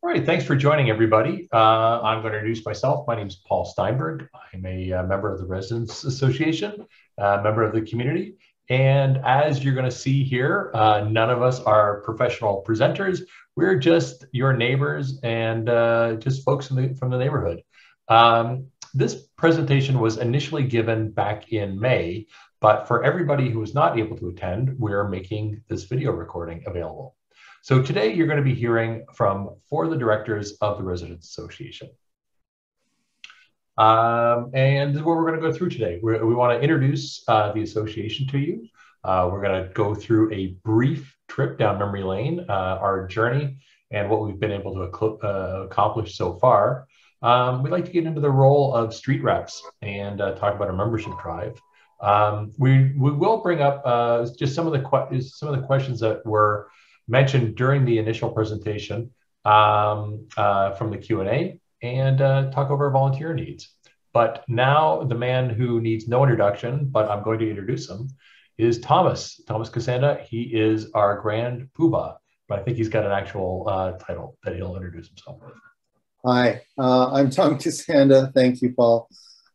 All right, thanks for joining everybody. I'm going to introduce myself. My name is Paul Steinberg. I'm a member of the Residents Association, a member of the community. And as you're going to see here, none of us are professional presenters. We're just your neighbors and just folks from the neighborhood. This presentation was initially given back in May, but for everybody who was not able to attend, we're making this video recording available. So today you're going to be hearing from four of the directors of the Residents Association. And this is what we're going to go through today. We want to introduce the association to you. We're going to go through a brief trip down memory lane, our journey, and what we've been able to accomplish so far. We'd like to get into the role of street reps and talk about our membership drive. We will bring up just some of the questions that were mentioned during the initial presentation from the Q&A and talk over our volunteer needs. But now the man who needs no introduction, but I'm going to introduce him, is Thomas Casanda. He is our Grand Poobah, but I think he's got an actual title that he'll introduce himself with. Hi, I'm Tom Casanda. Thank you, Paul,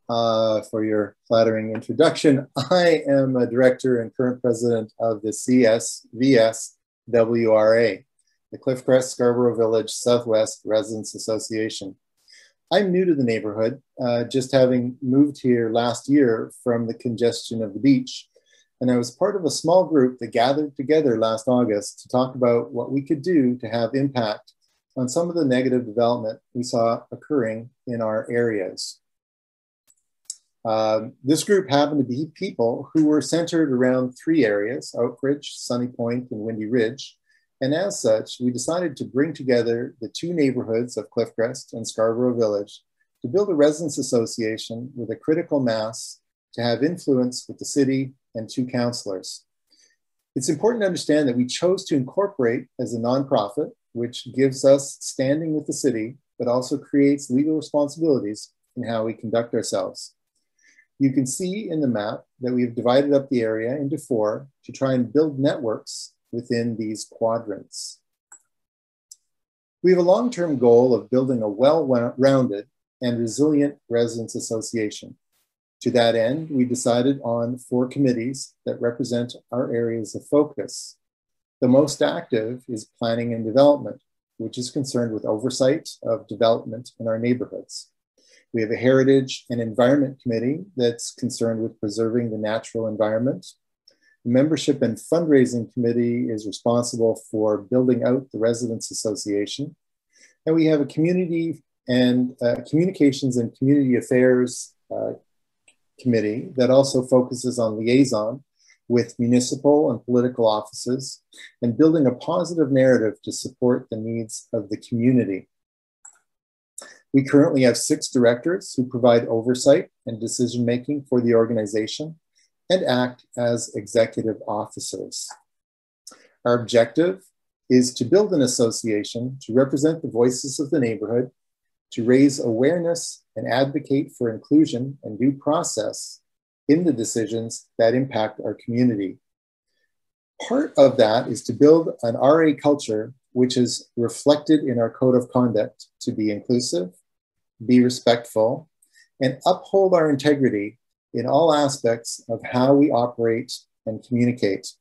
for your flattering introduction. I am a director and current president of the CSVSWRA, the Cliffcrest Scarborough Village Southwest Residents Association. I'm new to the neighborhood, just having moved here last year from the congestion of the beach. And I was part of a small group that gathered together last August to talk about what we could do to have impact on some of the negative development we saw occurring in our areas. This group happened to be people who were centered around three areas: Oakridge, Sunny Point, and Windy Ridge. And as such, we decided to bring together the two neighborhoods of Cliffcrest and Scarborough Village to build a residents association with a critical mass to have influence with the city and two councillors. It's important to understand that we chose to incorporate as a nonprofit, which gives us standing with the city, but also creates legal responsibilities in how we conduct ourselves. You can see in the map that we've divided up the area into four to try and build networks within these quadrants. We have a long-term goal of building a well-rounded and resilient residents association. To that end, we decided on 4 committees that represent our areas of focus. The most active is planning and development, which is concerned with oversight of development in our neighborhoods. We have a heritage and environment committee that's concerned with preserving the natural environment. The membership and fundraising committee is responsible for building out the residents association. And we have a community and communications and community affairs committee that also focuses on liaison with municipal and political offices and building a positive narrative to support the needs of the community. We currently have 6 directors who provide oversight and decision-making for the organization and act as executive officers. Our objective is to build an association to represent the voices of the neighborhood, to raise awareness and advocate for inclusion and due process in the decisions that impact our community. Part of that is to build an RA culture which is reflected in our code of conduct to be inclusive, be respectful, and uphold our integrity in all aspects of how we operate and communicate.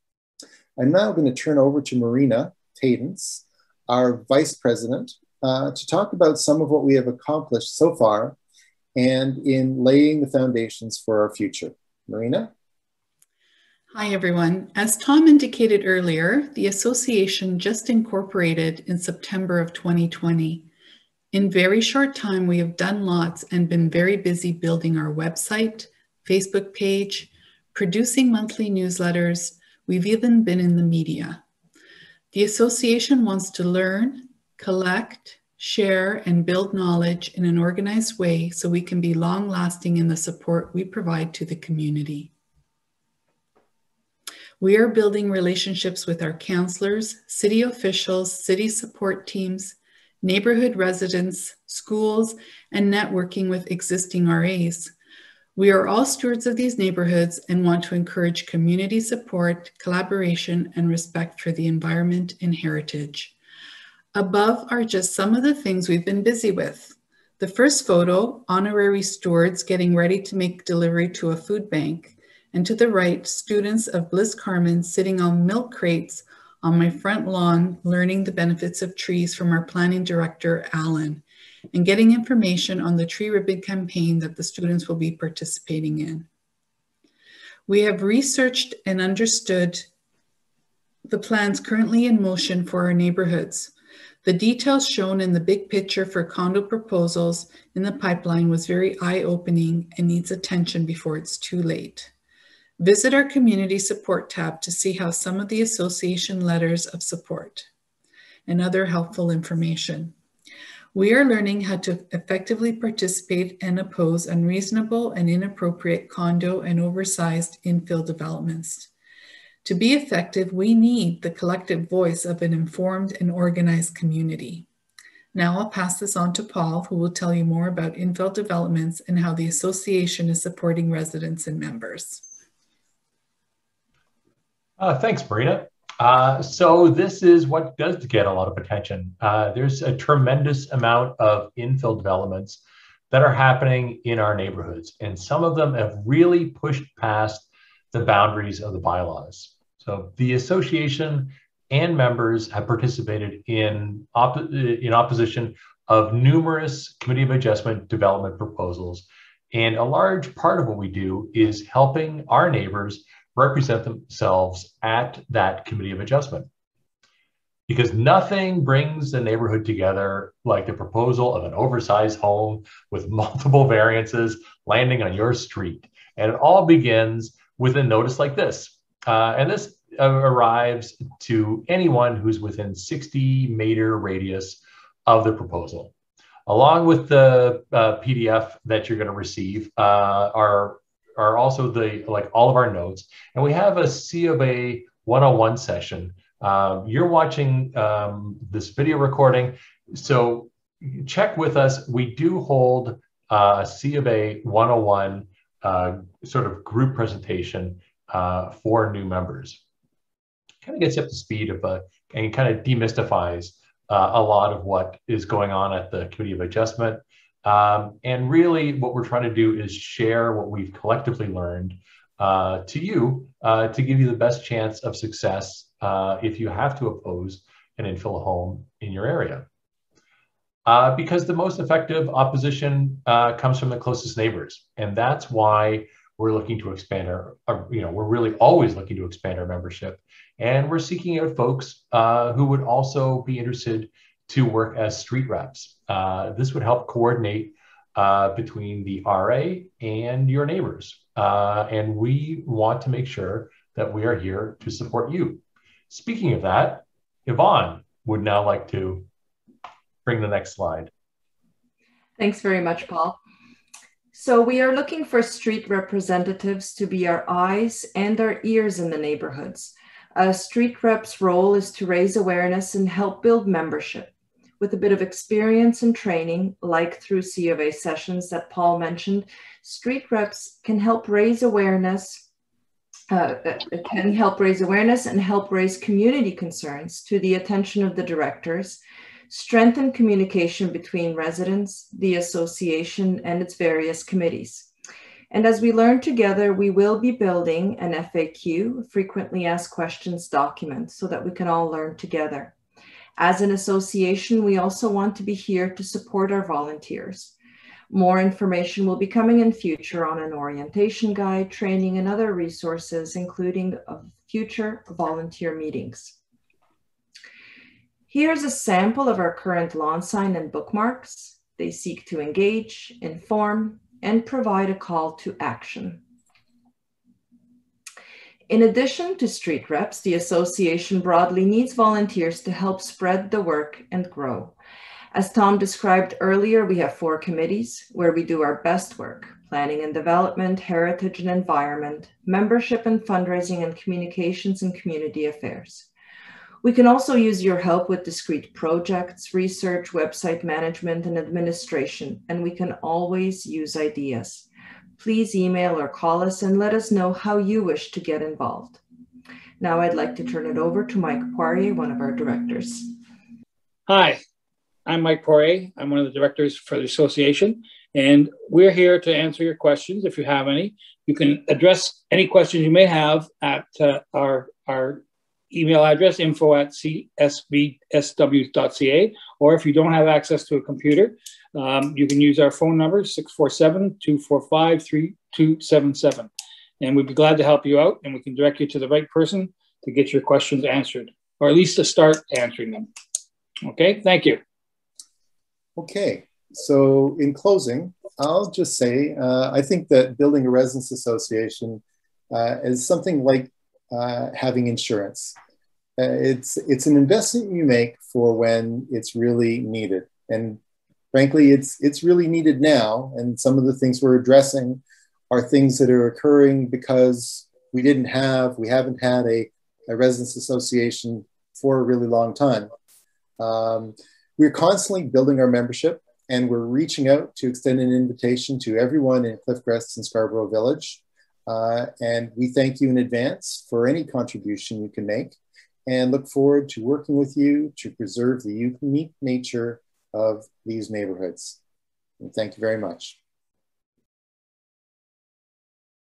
I'm now going to turn over to Marina Tadens, our Vice President, to talk about some of what we have accomplished so far and in laying the foundations for our future. Marina? Hi, everyone. As Tom indicated earlier, the association just incorporated in September of 2020. In very short time, we have done lots and been very busy building our website, Facebook page, producing monthly newsletters. We've even been in the media. The association wants to learn, collect, share, and build knowledge in an organized way so we can be long-lasting in the support we provide to the community. We are building relationships with our councillors, city officials, city support teams, neighborhood residents, schools, and networking with existing RAs. We are all stewards of these neighborhoods and want to encourage community support, collaboration, and respect for the environment and heritage. Above are just some of the things we've been busy with. The first photo, honorary stewards getting ready to make delivery to a food bank. And to the right, students of Bliss Carmen sitting on milk crates on my front lawn, learning the benefits of trees from our planning director, Alan, and getting information on the tree ribbon campaign that the students will be participating in. We have researched and understood the plans currently in motion for our neighborhoods. The details shown in the big picture for condo proposals in the pipeline was very eye-opening and needs attention before it's too late. Visit our community support tab to see how some of the association letters of support and other helpful information. We are learning how to effectively participate and oppose unreasonable and inappropriate condo and oversized infill developments. To be effective, we need the collective voice of an informed and organized community. Now I'll pass this on to Paul, who will tell you more about infill developments and how the association is supporting residents and members. Thanks, Marina. So this is what does get a lot of attention. There's a tremendous amount of infill developments that are happening in our neighborhoods, and some of them have really pushed past the boundaries of the bylaws. So the association and members have participated in opposition of numerous Committee of Adjustment development proposals. And a large part of what we do is helping our neighbors represent themselves at that Committee of Adjustment. Because nothing brings the neighborhood together like the proposal of an oversized home with multiple variances landing on your street. And it all begins with a notice like this. And this arrives to anyone who's within 60-meter radius of the proposal. Along with the PDF that you're going to receive are also all of our notes. And we have a C of A 101 session. You're watching this video recording, so check with us. We do hold a C of A 101 sort of group presentation for new members. Kind of gets you up to speed and kind of demystifies a lot of what is going on at the Committee of Adjustment. And really what we're trying to do is share what we've collectively learned to you to give you the best chance of success if you have to oppose an infill home in your area. Because the most effective opposition comes from the closest neighbors. And that's why we're looking to expand we're really always looking to expand our membership. And we're seeking out folks who would also be interested to work as street reps. This would help coordinate between the RA and your neighbors. And we want to make sure that we are here to support you. Speaking of that, Yvonne would now like to bring the next slide. Thanks very much, Paul. So we are looking for street representatives to be our eyes and our ears in the neighborhoods. A street rep's role is to raise awareness and help build membership. With a bit of experience and training, like through C of A sessions that Paul mentioned, street reps can help raise awareness, and help raise community concerns to the attention of the directors, strengthen communication between residents, the association, and its various committees. And as we learn together, we will be building an FAQ, frequently asked questions document, so that we can all learn together. As an association, we also want to be here to support our volunteers. More information will be coming in future on an orientation guide, training, and other resources, including future volunteer meetings. Here's a sample of our current lawn sign and bookmarks. They seek to engage, inform, and provide a call to action. In addition to street reps, the association broadly needs volunteers to help spread the work and grow. As Tom described earlier, we have 4 committees where we do our best work: planning and development, heritage and environment, membership and fundraising, and communications and community affairs. We can also use your help with discrete projects, research, website management, and administration, and we can always use ideas. Please email or call us and let us know how you wish to get involved. Now I'd like to turn it over to Mike Poirier, one of our directors. Hi, I'm Mike Poirier. I'm one of the directors for the association, and we're here to answer your questions if you have any. You can address any questions you may have at our email address, info@csvsw.ca, or if you don't have access to a computer, you can use our phone number, 647-245-3277. And we'd be glad to help you out, and we can direct you to the right person to get your questions answered, or at least to start answering them. Okay, thank you. Okay, so in closing, I'll just say, I think that building a residents association is something like having insurance. It's an investment you make for when it's really needed. And frankly, it's really needed now. And some of the things we're addressing are things that are occurring because we haven't had a residents association for a really long time. We're constantly building our membership, and we're reaching out to extend an invitation to everyone in Cliffcrest and Scarborough Village. And we thank you in advance for any contribution you can make, and look forward to working with you to preserve the unique nature of these neighborhoods. And thank you very much.